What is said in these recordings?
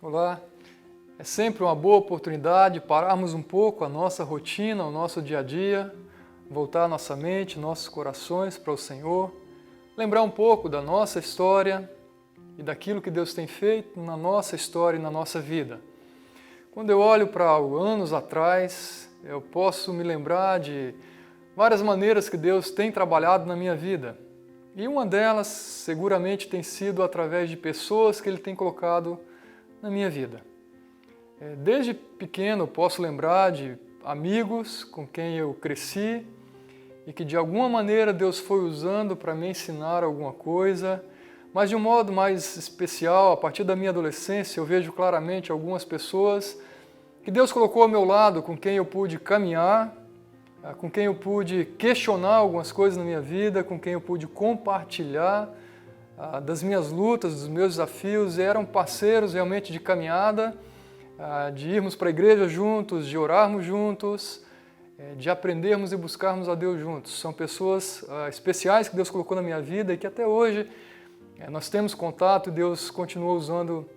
Olá, é sempre uma boa oportunidade pararmos um pouco a nossa rotina, o nosso dia a dia, voltar a nossa mente, nossos corações para o Senhor, lembrar um pouco da nossa história e daquilo que Deus tem feito na nossa história e na nossa vida. Quando eu olho para anos atrás, eu posso me lembrar de várias maneiras que Deus tem trabalhado na minha vida. E uma delas seguramente tem sido através de pessoas que Ele tem colocado na minha vida. Desde pequeno eu posso lembrar de amigos com quem eu cresci e que de alguma maneira Deus foi usando para me ensinar alguma coisa, mas de um modo mais especial, a partir da minha adolescência, eu vejo claramente algumas pessoas que Deus colocou ao meu lado, com quem eu pude caminhar, com quem eu pude questionar algumas coisas na minha vida, com quem eu pude compartilhar das minhas lutas, dos meus desafios, e eram parceiros realmente de caminhada, de irmos para a igreja juntos, de orarmos juntos, de aprendermos e buscarmos a Deus juntos. São pessoas especiais que Deus colocou na minha vida e que até hoje nós temos contato e Deus continua usando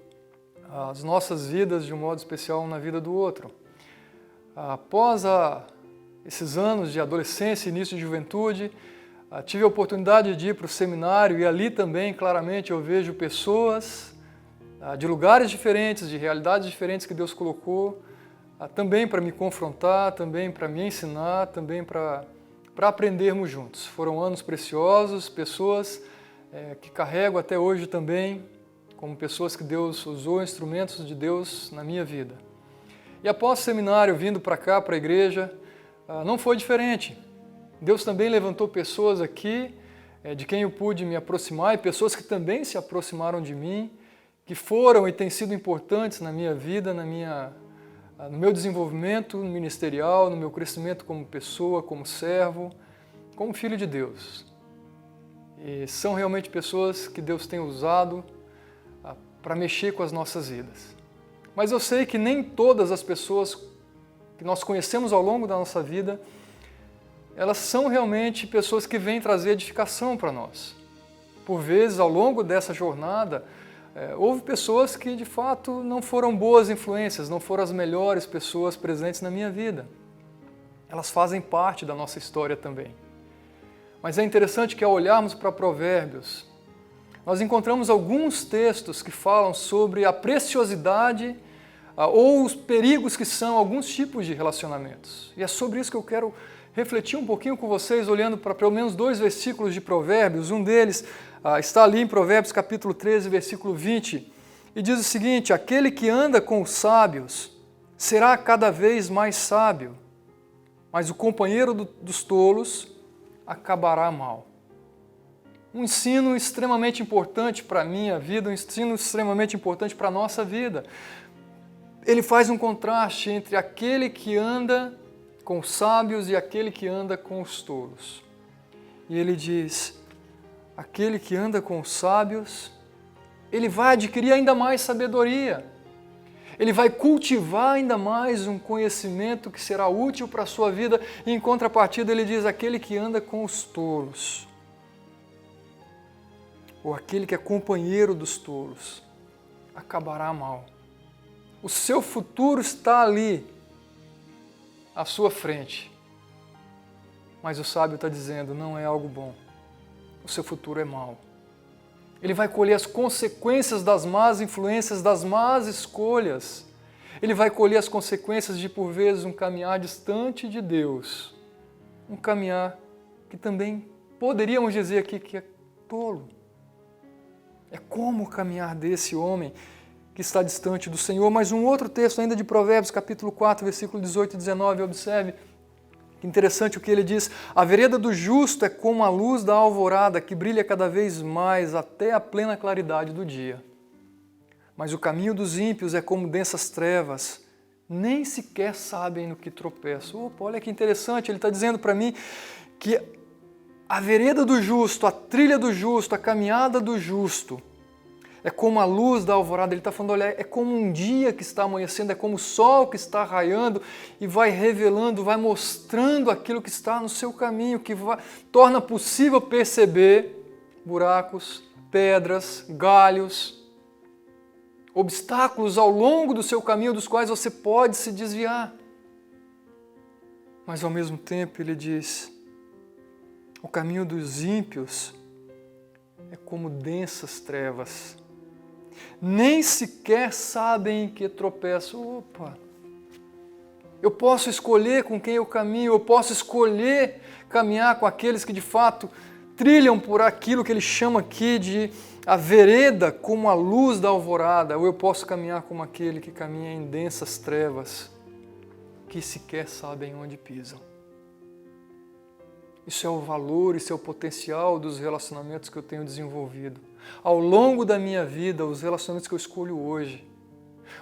as nossas vidas de um modo especial na vida do outro. Após esses anos de adolescência e início de juventude, tive a oportunidade de ir para o seminário e ali também, claramente, eu vejo pessoas de lugares diferentes, de realidades diferentes que Deus colocou, também para me confrontar, também para me ensinar, também para aprendermos juntos. Foram anos preciosos, pessoas que carrego até hoje também, como pessoas que Deus usou, instrumentos de Deus na minha vida. E após o seminário, vindo para cá, para a igreja, não foi diferente. Deus também levantou pessoas aqui, de quem eu pude me aproximar, e pessoas que também se aproximaram de mim, que foram e têm sido importantes na minha vida, no meu desenvolvimento ministerial, no meu crescimento como pessoa, como servo, como filho de Deus. E são realmente pessoas que Deus tem usado para mexer com as nossas vidas. Mas eu sei que nem todas as pessoas que nós conhecemos ao longo da nossa vida, elas são realmente pessoas que vêm trazer edificação para nós. Por vezes, ao longo dessa jornada, houve pessoas que de fato não foram boas influências, não foram as melhores pessoas presentes na minha vida. Elas fazem parte da nossa história também. Mas é interessante que ao olharmos para Provérbios, nós encontramos alguns textos que falam sobre a preciosidade ou os perigos que são alguns tipos de relacionamentos. E é sobre isso que eu quero refletir um pouquinho com vocês, olhando para pelo menos 2 versículos de Provérbios. Um deles está ali em Provérbios capítulo 13, versículo 20, e diz o seguinte: aquele que anda com os sábios será cada vez mais sábio, mas o companheiro dos tolos acabará mal. Um ensino extremamente importante para a minha vida, um ensino extremamente importante para a nossa vida. Ele faz um contraste entre aquele que anda com os sábios e aquele que anda com os tolos. E ele diz: aquele que anda com os sábios, ele vai adquirir ainda mais sabedoria. Ele vai cultivar ainda mais um conhecimento que será útil para a sua vida. E em contrapartida ele diz: aquele que anda com os tolos, ou aquele que é companheiro dos tolos, acabará mal. O seu futuro está ali, à sua frente. Mas o sábio está dizendo: não é algo bom. O seu futuro é mau. Ele vai colher as consequências das más influências, das más escolhas. Ele vai colher as consequências de, por vezes, um caminhar distante de Deus. Um caminhar que também poderíamos dizer aqui que é tolo. É como o caminhar desse homem que está distante do Senhor. Mas um outro texto ainda de Provérbios, capítulo 4, versículo 18 e 19, observe que interessante o que ele diz: a vereda do justo é como a luz da alvorada, que brilha cada vez mais até a plena claridade do dia. Mas o caminho dos ímpios é como densas trevas, nem sequer sabem no que tropeçam. Opa, olha que interessante, ele está dizendo para mim que a vereda do justo, a trilha do justo, a caminhada do justo, é como a luz da alvorada. Ele está falando: olha, é como um dia que está amanhecendo, é como o sol que está raiando e vai revelando, vai mostrando aquilo que está no seu caminho, que torna possível perceber buracos, pedras, galhos, obstáculos ao longo do seu caminho dos quais você pode se desviar. Mas ao mesmo tempo ele diz, o caminho dos ímpios é como densas trevas. Nem sequer sabem em que tropeçam. Opa! Eu posso escolher com quem eu caminho, eu posso escolher caminhar com aqueles que de fato trilham por aquilo que ele chama aqui de a vereda como a luz da alvorada, ou eu posso caminhar como aquele que caminha em densas trevas, que sequer sabem onde pisam. Isso é o valor, isso é o potencial dos relacionamentos que eu tenho desenvolvido. Ao longo da minha vida, os relacionamentos que eu escolho hoje,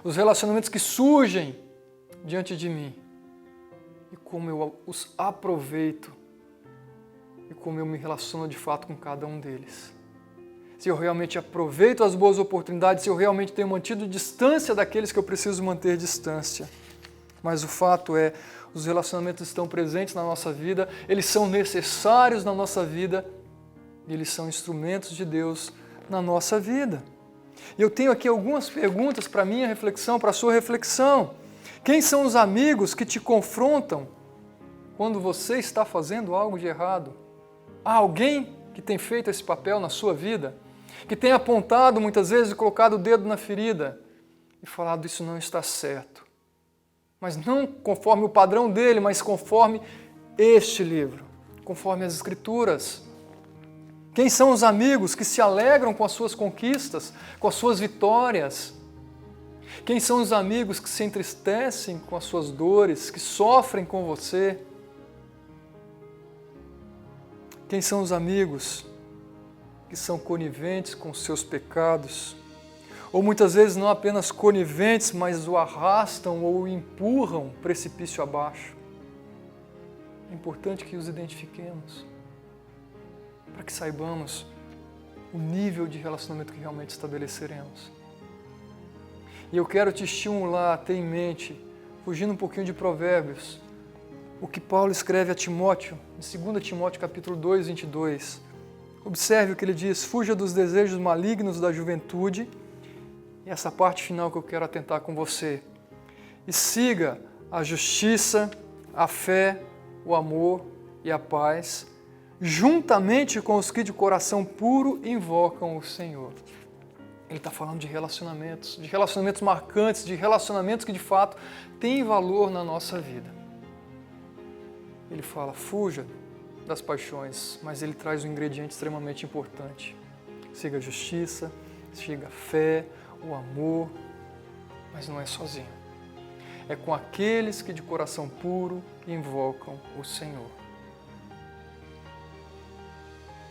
os relacionamentos que surgem diante de mim, e como eu os aproveito, e como eu me relaciono de fato com cada um deles. Se eu realmente aproveito as boas oportunidades, se eu realmente tenho mantido distância daqueles que eu preciso manter distância. Mas o fato é, os relacionamentos estão presentes na nossa vida, eles são necessários na nossa vida, e eles são instrumentos de Deus na nossa vida. E eu tenho aqui algumas perguntas para a minha reflexão, para a sua reflexão. Quem são os amigos que te confrontam quando você está fazendo algo de errado? Há alguém que tem feito esse papel na sua vida? Que tem apontado muitas vezes e colocado o dedo na ferida e falado, isso não está certo. Mas não conforme o padrão dele, mas conforme este livro, conforme as Escrituras. Quem são os amigos que se alegram com as suas conquistas, com as suas vitórias? Quem são os amigos que se entristecem com as suas dores, que sofrem com você? Quem são os amigos que são coniventes com os seus pecados? Ou muitas vezes não apenas coniventes, mas o arrastam ou o empurram precipício abaixo. É importante que os identifiquemos, para que saibamos o nível de relacionamento que realmente estabeleceremos. E eu quero te estimular a ter em mente, fugindo um pouquinho de Provérbios, o que Paulo escreve a Timóteo, em 2 Timóteo capítulo 2, 22. Observe o que ele diz, fuja dos desejos malignos da juventude, e essa parte final que eu quero atentar com você, e siga a justiça, a fé, o amor e a paz, juntamente com os que de coração puro invocam o Senhor. Ele está falando de relacionamentos marcantes, de relacionamentos que de fato têm valor na nossa vida. Ele fala, fuja das paixões, mas ele traz um ingrediente extremamente importante. Siga a justiça, siga a fé, o amor, mas não é sozinho. É com aqueles que de coração puro invocam o Senhor.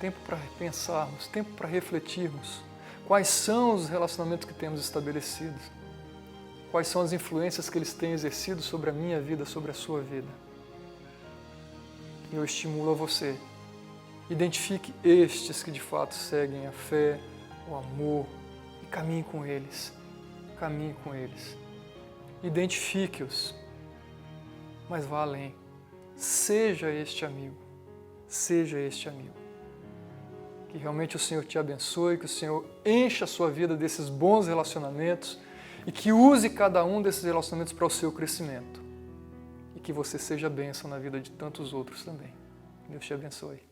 Tempo para pensarmos, tempo para refletirmos. Quais são os relacionamentos que temos estabelecidos? Quais são as influências que eles têm exercido sobre a minha vida, sobre a sua vida? E eu estimulo a você. Identifique estes que de fato seguem a fé, o amor e caminhe com eles. Caminhe com eles. Identifique-os, mas vá além. Seja este amigo. Seja este amigo. Que realmente o Senhor te abençoe, que o Senhor encha a sua vida desses bons relacionamentos e que use cada um desses relacionamentos para o seu crescimento. E que você seja bênção na vida de tantos outros também. Deus te abençoe.